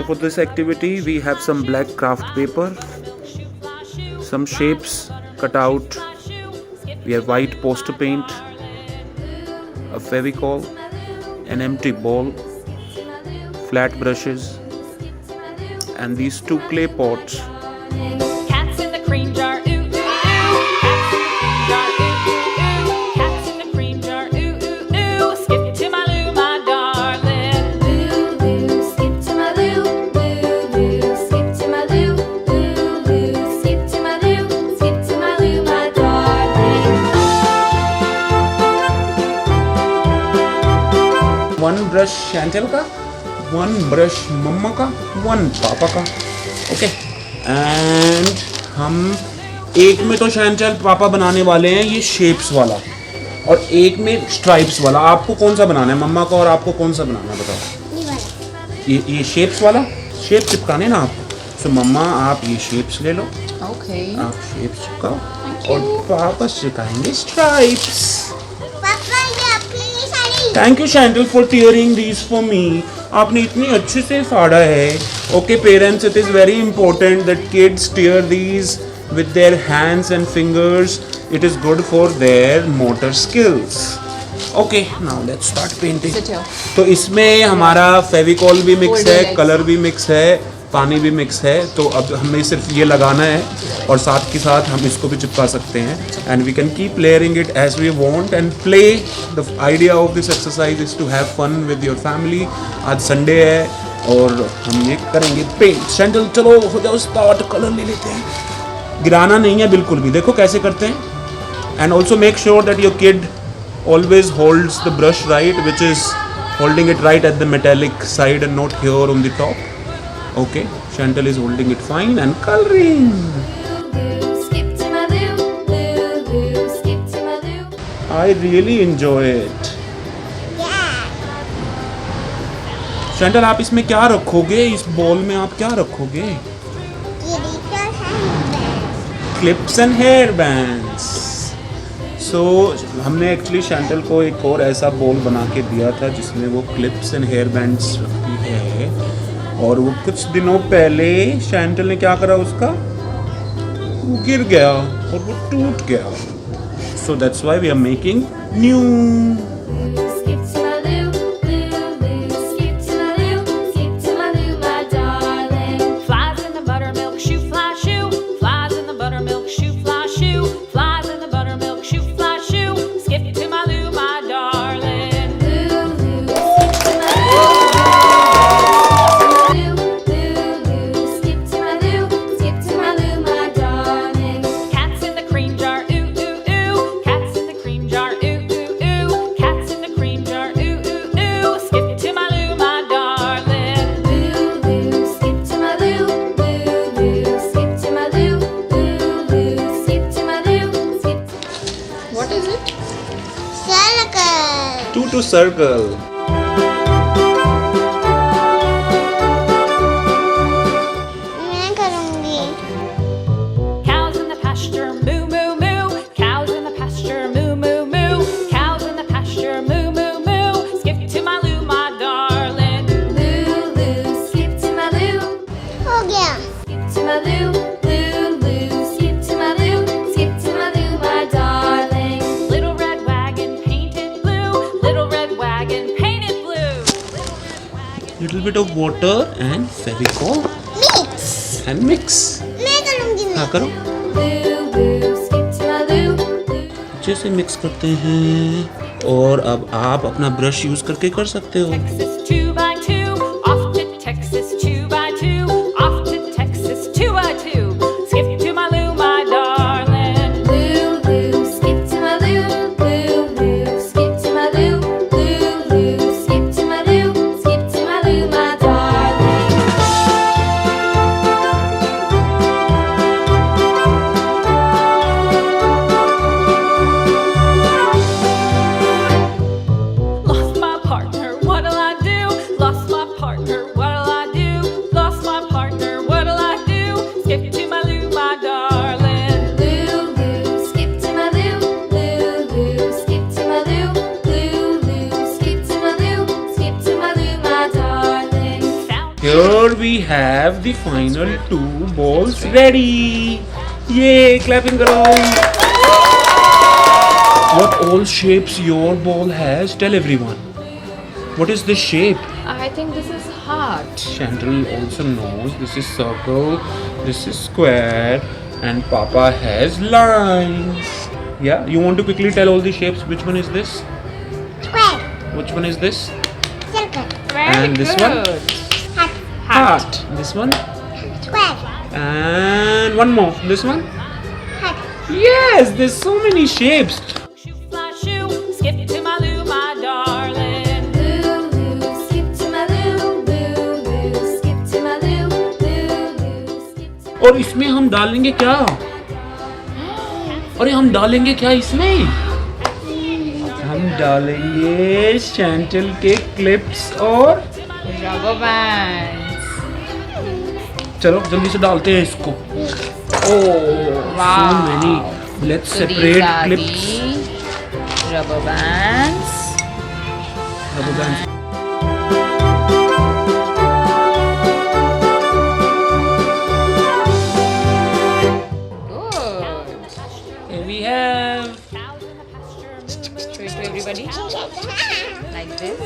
for this activity we have some black craft paper, some shapes cut out, we have white poster paint, a Fevicol, an empty bowl, flat brushes, and these two clay pots. Cats in the cream jar, ooh, ooh, ooh. Cats in the cream jar, ooh, ooh, ooh. Skip to my loo, my darling. Loo, loo, skip to my loo. Loo, loo, skip to my loo. Loo, loo, skip to my loo. Skip to my loo, my darling. One brush Chantel का, one brush मम्मा का, one पापा का, okay. And हम एक में तो शैंचल पापा बनाने वाले हैं ये शेप्स वाला, और एक में स्ट्राइप्स वाला। आपको कौन सा बनाना है, मम्मा का, और आपको कौन सा बनाना है बताओ। ये शेप्स वाला, शेप चिपकाने ना आप। तो मम्मा आप ये शेप्स ले लो, ओके, आप शेप्स चिपकाओ, और पापा चिपकाएंगे stripes. Thank you Chantal for tearing these for me. आपने इतनी अच्छे से फाड़ा है। Okay parents, it is very important that kids tear these with their hands and fingers. It is good for their motor skills. Okay, now let's start painting. तो इसमें हमारा फेविकॉल भी मिक्स है, कलर भी मिक्स है, पानी भी मिक्स है। तो अब हमें सिर्फ ये लगाना है, और साथ के साथ हम इसको भी चिपका सकते हैं। And we can keep layering it as we want and play. The idea of this exercise is to have fun with your family. आज संडे है और हम ये करेंगे पेंट। शैंटल चलो हो जाओ स्टार्ट, कलर ले लेते हैं। गिराना नहीं है बिल्कुल भी, देखो कैसे करते हैं। And also make sure that your kid always holds the brush right, which is holding it right at the metallic side and not here on the top. Okay, Chantel is holding it fine and coloring. I really enjoy it. Chantel, आप इसमें क्या रखोगे? इस ball में आप क्या रखोगे? Clips and hair bands. सो हमने एक्चुअली शैंटल को एक और ऐसा बॉल बना के दिया था जिसमें वो क्लिप्स एंड हेयर बैंड्स रखती है, और वो कुछ दिनों पहले शैंटल ने क्या करा, उसका वो गिर गया और वो टूट गया। So that's why we are making new. To circle. मैं करूँगी। Cows in the pasture, moo moo moo. Cows in the pasture, moo moo moo. Cows in the pasture, moo moo moo. Skip to my loo, my darling. Loo loo, skip to my loo. हो गया। Skip to my loo, loo loo. Skip to my loo, skip to my loo, my darling. Little red wagon painted blue. Little red wagon painted blue. Little bit of water and Fevicol Mix। and mix. मैं करूँगी। हाँ करो। Loo loo, skip to my loo. अच्छे से mix करते हैं, और अब आप अपना ब्रश यूज करके कर सकते हो। Texas 2x2, off to Texas 2x2, off to Texas 2x2. Skip to my loo, my darling. Loo loo, skip to my loo. Loo loo, skip to my loo. Loo loo, skip to my loo. Skip to my loo, my darling. Lost my partner, what'll I do? Here we have the final 2 balls ready. Yay! Clapping karo. What all shapes your ball has? Tell everyone. What is this shape? I think this is heart. Chantel also knows this is circle, this is square, and Papa has lines. Yeah, you want to quickly tell all the shapes? Which one is this? Square. Which one is this? Circle. Very And this good. one? Heart. Heart. This one? Square. And one more. This one? Heart. Yes, there's so many shapes. Shoo, fly, shoo, skip to my loo, my darling. Loo, loo, skip to my loo, loo, loo, skip to my loo, loo, loo, skip to my और इसमें हम डालेंगे क्या? अरे हम डालेंगे क्या इसमें? हम डालेंगे चैंटल के क्लिप्स और rubber bands. चलो जल्दी से डालते हैं इसको. Oh, so many. Let's So these separate are clips. the rubber bands. Rubber bands. Good. Here we have. Show it to everybody. Like this.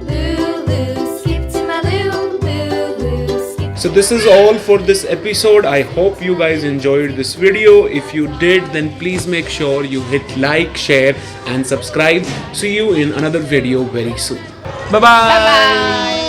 Loo, loo, skip to my loo, loo, loo, skip. So this is all for this episode. I hope you guys enjoyed this video. If you did, then please make sure you hit like, share and subscribe. See you in another video very soon. Bye bye. Bye.